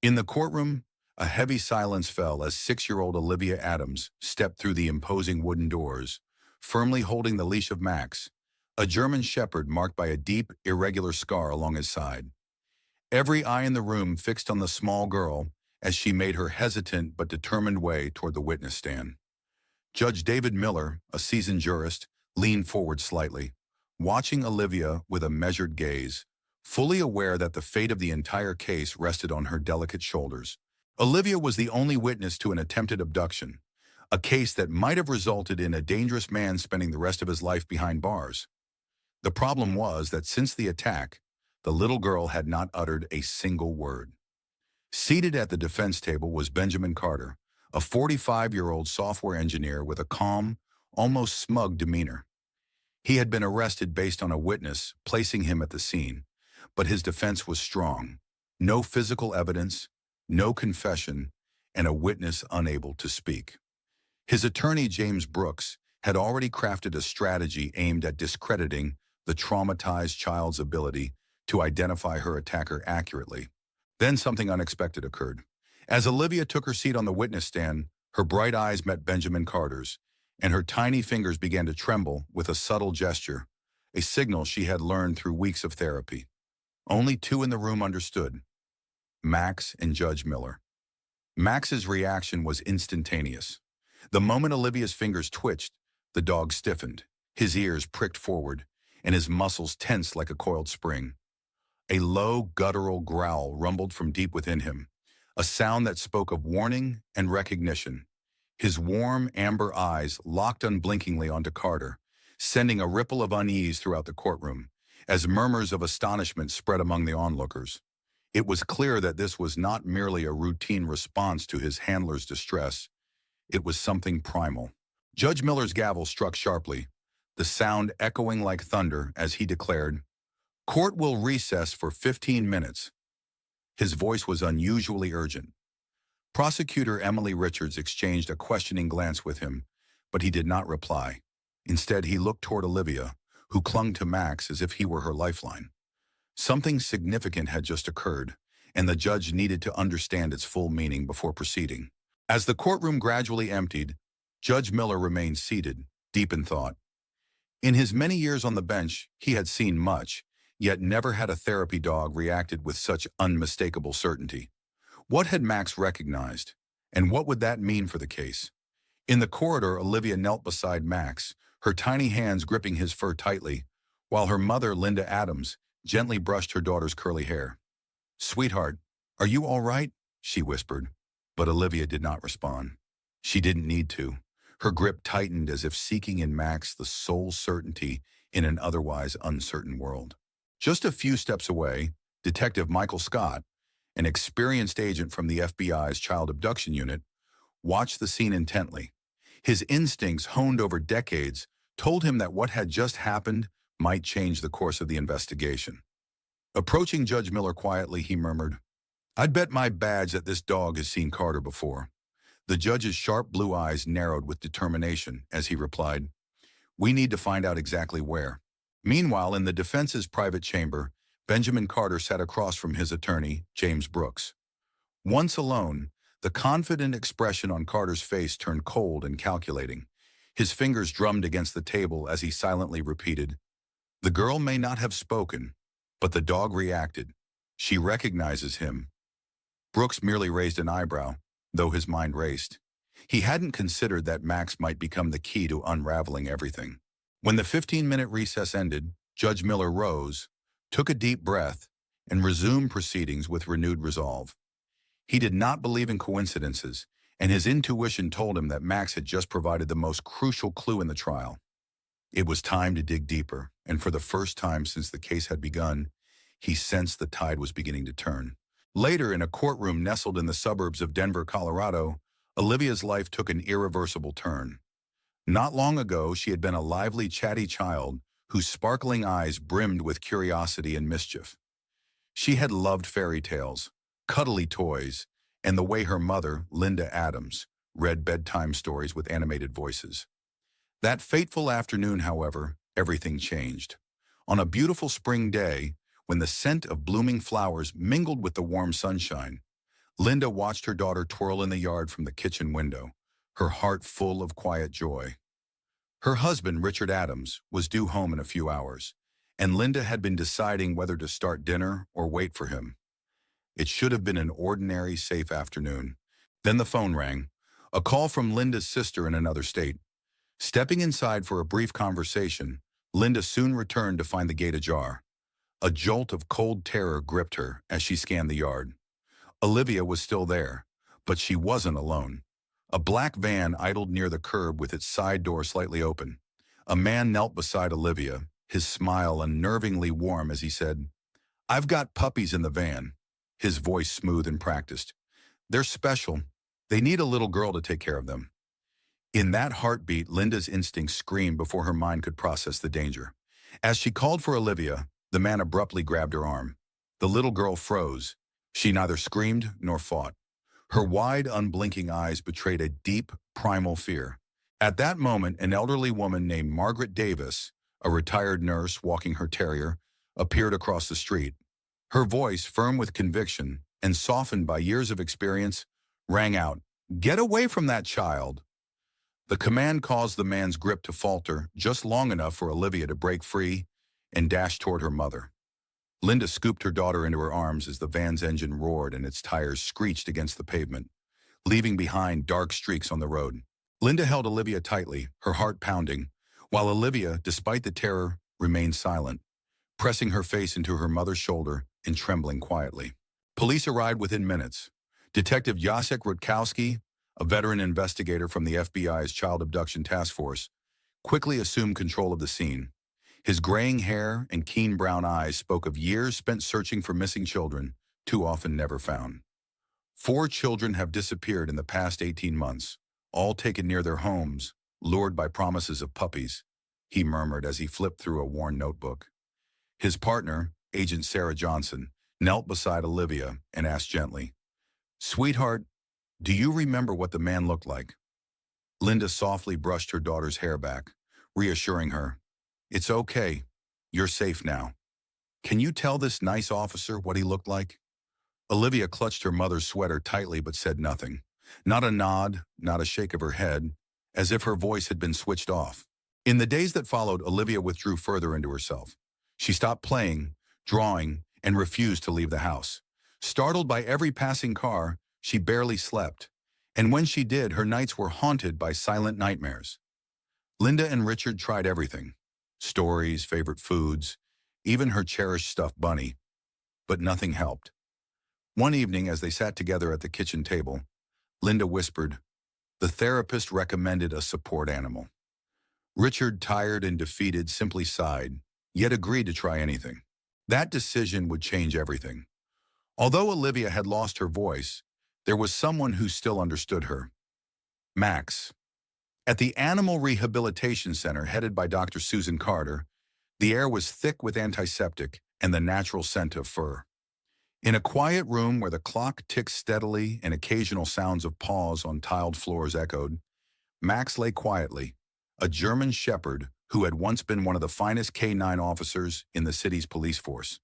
In the courtroom, a heavy silence fell as 6-year-old Olivia Adams stepped through the imposing wooden doors, firmly holding the leash of Max, a German shepherd marked by a deep, irregular scar along his side. Every eye in the room fixed on the small girl as she made her hesitant but determined way toward the witness stand. Judge David Miller, a seasoned jurist, leaned forward slightly, watching Olivia with a measured gaze, fully aware that the fate of the entire case rested on her delicate shoulders. Olivia was the only witness to an attempted abduction, a case that might have resulted in a dangerous man spending the rest of his life behind bars. The problem was that since the attack, the little girl had not uttered a single word. Seated at the defense table was Benjamin Carter, a 45-year-old software engineer with a calm, almost smug demeanor. He had been arrested based on a witness placing him at the scene, but his defense was strong. No physical evidence, no confession, and a witness unable to speak. His attorney, James Brooks, had already crafted a strategy aimed at discrediting the traumatized child's ability to identify her attacker accurately. Then something unexpected occurred. As Olivia took her seat on the witness stand, her bright eyes met Benjamin Carter's, and her tiny fingers began to tremble with a subtle gesture, a signal she had learned through weeks of therapy. Only two in the room understood: Max and Judge Miller. Max's reaction was instantaneous. The moment Olivia's fingers twitched, the dog stiffened, his ears pricked forward, and his muscles tensed like a coiled spring. A low, guttural growl rumbled from deep within him, a sound that spoke of warning and recognition. His warm, amber eyes locked unblinkingly onto Carter, sending a ripple of unease throughout the courtroom, as murmurs of astonishment spread among the onlookers. It was clear that this was not merely a routine response to his handler's distress. It was something primal. Judge Miller's gavel struck sharply, the sound echoing like thunder as he declared, "Court will recess for 15 minutes. His voice was unusually urgent. Prosecutor Emily Richards exchanged a questioning glance with him, but he did not reply. Instead, he looked toward Olivia, who clung to Max as if he were her lifeline. Something significant had just occurred, and the judge needed to understand its full meaning before proceeding. As the courtroom gradually emptied, Judge Miller remained seated, deep in thought. In his many years on the bench, he had seen much, yet never had a therapy dog reacted with such unmistakable certainty. What had Max recognized, and what would that mean for the case? In the corridor, Olivia knelt beside Max, her tiny hands gripping his fur tightly, while her mother, Linda Adams, gently brushed her daughter's curly hair. "Sweetheart, are you all right?" she whispered, but Olivia did not respond. She didn't need to. Her grip tightened as if seeking in Max the sole certainty in an otherwise uncertain world. Just a few steps away, Detective Michael Scott, an experienced agent from the FBI's Child Abduction Unit, watched the scene intently. His instincts, honed over decades, told him that what had just happened might change the course of the investigation. Approaching Judge Miller quietly, he murmured, "I'd bet my badge that this dog has seen Carter before." The judge's sharp blue eyes narrowed with determination as he replied, "We need to find out exactly where." Meanwhile, in the defense's private chamber, Benjamin Carter sat across from his attorney, James Brooks. Once alone, the confident expression on Carter's face turned cold and calculating. His fingers drummed against the table as he silently repeated, "The girl may not have spoken, but the dog reacted. She recognizes him." Brooks merely raised an eyebrow, though his mind raced. He hadn't considered that Max might become the key to unraveling everything. When the 15-minute recess ended, Judge Miller rose, took a deep breath, and resumed proceedings with renewed resolve. He did not believe in coincidences, and his intuition told him that Max had just provided the most crucial clue in the trial. It was time to dig deeper, and for the first time since the case had begun, he sensed the tide was beginning to turn. Later, in a courtroom nestled in the suburbs of Denver, Colorado, Olivia's life took an irreversible turn. Not long ago, she had been a lively, chatty child whose sparkling eyes brimmed with curiosity and mischief. She had loved fairy tales, cuddly toys, and the way her mother, Linda Adams, read bedtime stories with animated voices. That fateful afternoon, however, everything changed. On a beautiful spring day, when the scent of blooming flowers mingled with the warm sunshine, Linda watched her daughter twirl in the yard from the kitchen window, her heart full of quiet joy. Her husband, Richard Adams, was due home in a few hours, and Linda had been deciding whether to start dinner or wait for him. It should have been an ordinary, safe afternoon. Then the phone rang, a call from Linda's sister in another state. Stepping inside for a brief conversation, Linda soon returned to find the gate ajar. A jolt of cold terror gripped her as she scanned the yard. Olivia was still there, but she wasn't alone. A black van idled near the curb with its side door slightly open. A man knelt beside Olivia, his smile unnervingly warm as he said, "I've got puppies in the van," his voice smooth and practiced. "They're special. They need a little girl to take care of them." In that heartbeat, Linda's instincts screamed before her mind could process the danger. As she called for Olivia, the man abruptly grabbed her arm. The little girl froze. She neither screamed nor fought. Her wide, unblinking eyes betrayed a deep, primal fear. At that moment, an elderly woman named Margaret Davis, a retired nurse walking her terrier, appeared across the street. Her voice, firm with conviction and softened by years of experience, rang out, "Get away from that child!" The command caused the man's grip to falter just long enough for Olivia to break free and dash toward her mother. Linda scooped her daughter into her arms as the van's engine roared and its tires screeched against the pavement, leaving behind dark streaks on the road. Linda held Olivia tightly, her heart pounding, while Olivia, despite the terror, remained silent, pressing her face into her mother's shoulder and trembling quietly. Police arrived within minutes. Detective Jacek Rutkowski, a veteran investigator from the FBI's Child Abduction Task Force, quickly assumed control of the scene. His graying hair and keen brown eyes spoke of years spent searching for missing children, too often never found. 4 children have disappeared in the past 18 months, all taken near their homes, lured by promises of puppies, he murmured as he flipped through a worn notebook. His partner, Agent Sarah Johnson, knelt beside Olivia and asked gently, "Sweetheart, do you remember what the man looked like?" Linda softly brushed her daughter's hair back, reassuring her, "It's okay. You're safe now. Can you tell this nice officer what he looked like?" Olivia clutched her mother's sweater tightly but said nothing. Not a nod, not a shake of her head, as if her voice had been switched off. In the days that followed, Olivia withdrew further into herself. She stopped playing, drawing, and refused to leave the house. Startled by every passing car, she barely slept. And when she did, her nights were haunted by silent nightmares. Linda and Richard tried everything. Stories, favorite foods, even her cherished stuffed bunny. But nothing helped. One evening, as they sat together at the kitchen table, Linda whispered, "The therapist recommended a support animal." Richard, tired and defeated, simply sighed, yet agreed to try anything. That decision would change everything. Although Olivia had lost her voice, there was someone who still understood her. Max. At the Animal Rehabilitation Center headed by Dr. Susan Carter, the air was thick with antiseptic and the natural scent of fur. In a quiet room where the clock ticked steadily and occasional sounds of paws on tiled floors echoed, Max lay quietly, a German shepherd who had once been one of the finest K-9 officers in the city's police force.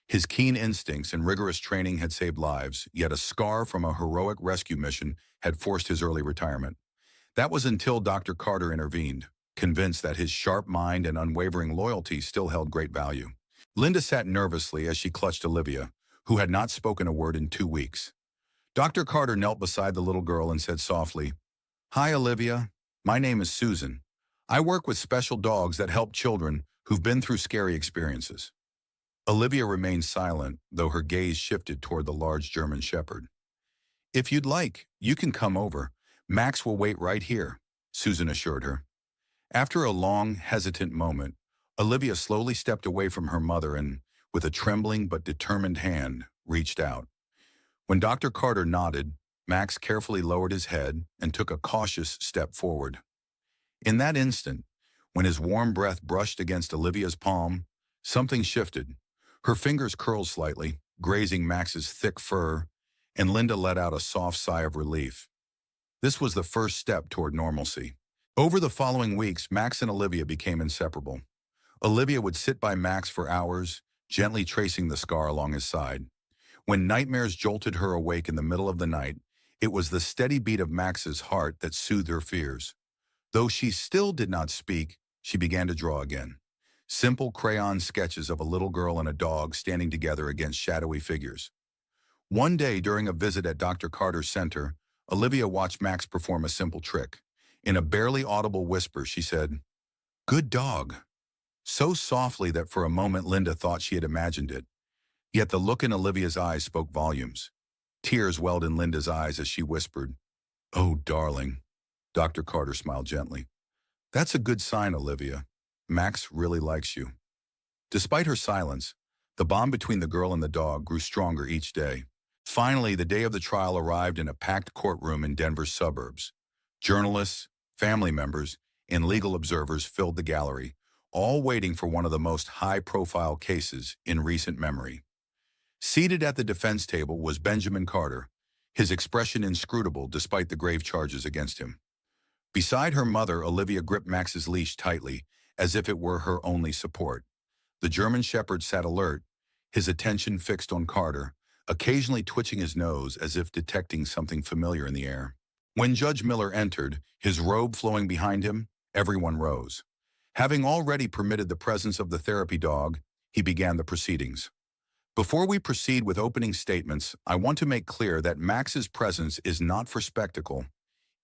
His keen instincts and rigorous training had saved lives, yet a scar from a heroic rescue mission had forced his early retirement. That was until Dr. Carter intervened, convinced that his sharp mind and unwavering loyalty still held great value. Linda sat nervously as she clutched Olivia, who had not spoken a word in 2 weeks. Dr. Carter knelt beside the little girl and said softly, "Hi, Olivia. My name is Susan. I work with special dogs that help children who've been through scary experiences." Olivia remained silent, though her gaze shifted toward the large German shepherd. "If you'd like, you can come over. Max will wait right here," Susan assured her. After a long, hesitant moment, Olivia slowly stepped away from her mother and, with a trembling but determined hand, reached out. When Dr. Carter nodded, Max carefully lowered his head and took a cautious step forward. In that instant, when his warm breath brushed against Olivia's palm, something shifted. Her fingers curled slightly, grazing Max's thick fur, and Linda let out a soft sigh of relief. This was the first step toward normalcy. Over the following weeks, Max and Olivia became inseparable. Olivia would sit by Max for hours, gently tracing the scar along his side. When nightmares jolted her awake in the middle of the night, it was the steady beat of Max's heart that soothed her fears. Though she still did not speak, she began to draw again. Simple crayon sketches of a little girl and a dog standing together against shadowy figures. One day during a visit at Dr. Carter's center, Olivia watched Max perform a simple trick. In a barely audible whisper, she said, "Good dog," so softly that for a moment Linda thought she had imagined it. Yet the look in Olivia's eyes spoke volumes. Tears welled in Linda's eyes as she whispered, "Oh, darling." Dr. Carter smiled gently. "That's a good sign, Olivia. Max really likes you." Despite her silence, the bond between the girl and the dog grew stronger each day. Finally, the day of the trial arrived in a packed courtroom in Denver's suburbs. Journalists, family members, and legal observers filled the gallery, all waiting for one of the most high-profile cases in recent memory. Seated at the defense table was Benjamin Carter, his expression inscrutable despite the grave charges against him. Beside her mother, Olivia gripped Max's leash tightly, as if it were her only support. The German Shepherd sat alert, his attention fixed on Carter, occasionally twitching his nose as if detecting something familiar in the air. When Judge Miller entered, his robe flowing behind him, everyone rose. Having already permitted the presence of the therapy dog, he began the proceedings. Before we proceed with opening statements, I want to make clear that Max's presence is not for spectacle.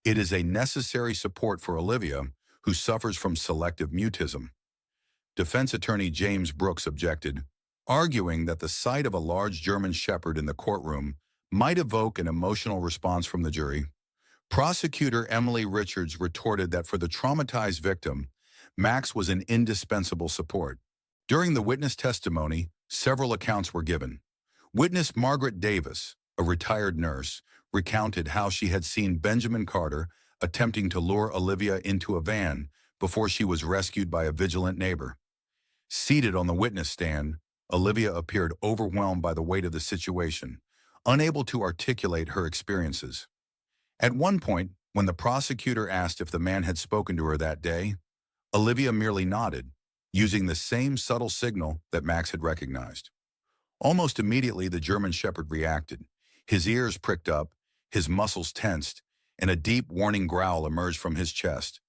It is a necessary support for Olivia, who suffers from selective mutism. Defense attorney James Brooks objected, arguing that the sight of a large German Shepherd in the courtroom might evoke an emotional response from the jury. Prosecutor Emily Richards retorted that for the traumatized victim, Max was an indispensable support. During the witness testimony, several accounts were given. Witness Margaret Davis, a retired nurse, recounted how she had seen Benjamin Carter attempting to lure Olivia into a van before she was rescued by a vigilant neighbor. Seated on the witness stand, Olivia appeared overwhelmed by the weight of the situation, unable to articulate her experiences. At one point, when the prosecutor asked if the man had spoken to her that day, Olivia merely nodded, using the same subtle signal that Max had recognized. Almost immediately, the German Shepherd reacted. His ears pricked up, his muscles tensed, and a deep warning growl emerged from his chest.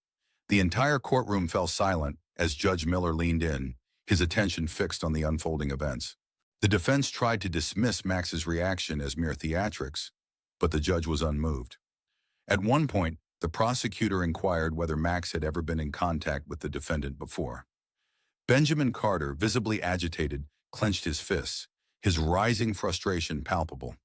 The entire courtroom fell silent as Judge Miller leaned in, his attention fixed on the unfolding events. The defense tried to dismiss Max's reaction as mere theatrics, but the judge was unmoved. At one point, the prosecutor inquired whether Max had ever been in contact with the defendant before. Benjamin Carter, visibly agitated, clenched his fists, his rising frustration palpable.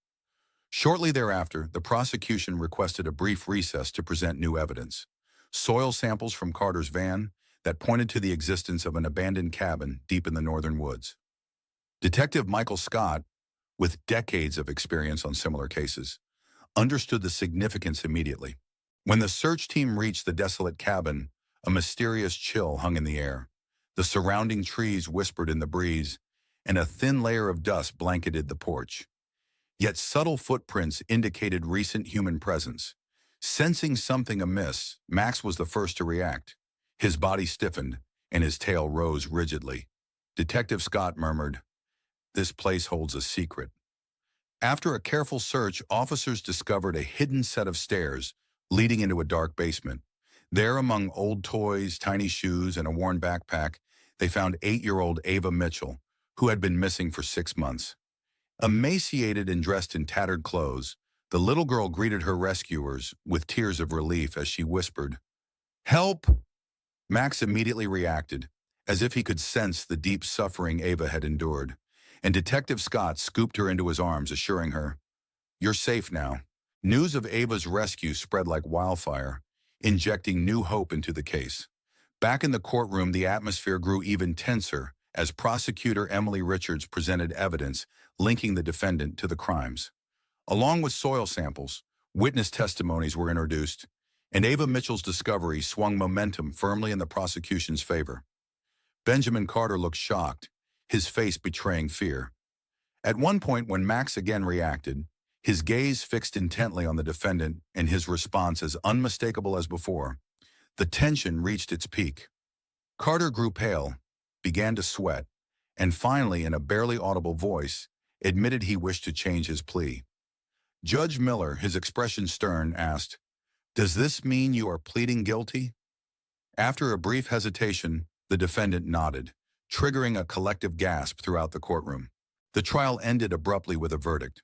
Shortly thereafter, the prosecution requested a brief recess to present new evidence. Soil samples from Carter's van that pointed to the existence of an abandoned cabin deep in the northern woods. Detective Michael Scott, with decades of experience on similar cases, understood the significance immediately. When the search team reached the desolate cabin, a mysterious chill hung in the air. The surrounding trees whispered in the breeze, and a thin layer of dust blanketed the porch. Yet subtle footprints indicated recent human presence. Sensing something amiss, Max was the first to react. His body stiffened, and his tail rose rigidly. Detective Scott murmured, "This place holds a secret." After a careful search, officers discovered a hidden set of stairs leading into a dark basement. There, among old toys, tiny shoes, and a worn backpack, they found 8-year-old Ava Mitchell, who had been missing for 6 months. Emaciated and dressed in tattered clothes, the little girl greeted her rescuers with tears of relief as she whispered, "Help!" Max immediately reacted, as if he could sense the deep suffering Ava had endured, and Detective Scott scooped her into his arms, assuring her, "You're safe now." News of Ava's rescue spread like wildfire, injecting new hope into the case. Back in the courtroom, the atmosphere grew even tenser as prosecutor Emily Richards presented evidence linking the defendant to the crimes. Along with soil samples, witness testimonies were introduced, and Ava Mitchell's discovery swung momentum firmly in the prosecution's favor. Benjamin Carter looked shocked, his face betraying fear. At one point, when Max again reacted, his gaze fixed intently on the defendant and his response as unmistakable as before, the tension reached its peak. Carter grew pale, began to sweat, and finally, in a barely audible voice, admitted he wished to change his plea. Judge Miller, his expression stern, asked, "Does this mean you are pleading guilty?" After a brief hesitation, the defendant nodded, triggering a collective gasp throughout the courtroom. The trial ended abruptly with a verdict.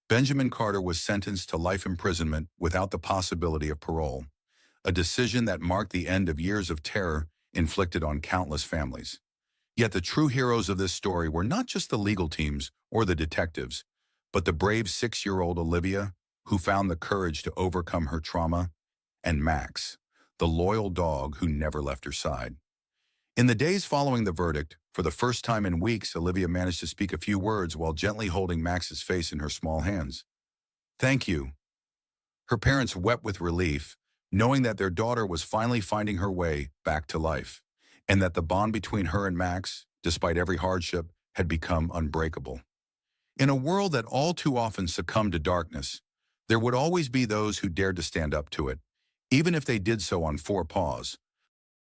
Benjamin Carter was sentenced to life imprisonment without the possibility of parole, a decision that marked the end of years of terror inflicted on countless families. Yet the true heroes of this story were not just the legal teams or the detectives, but the brave 6-year-old Olivia, who found the courage to overcome her trauma, and Max, the loyal dog who never left her side. In the days following the verdict, for the first time in weeks, Olivia managed to speak a few words while gently holding Max's face in her small hands. "Thank you." Her parents wept with relief, knowing that their daughter was finally finding her way back to life, and that the bond between her and Max, despite every hardship, had become unbreakable. In a world that all too often succumbed to darkness, there would always be those who dared to stand up to it, even if they did so on 4 paws,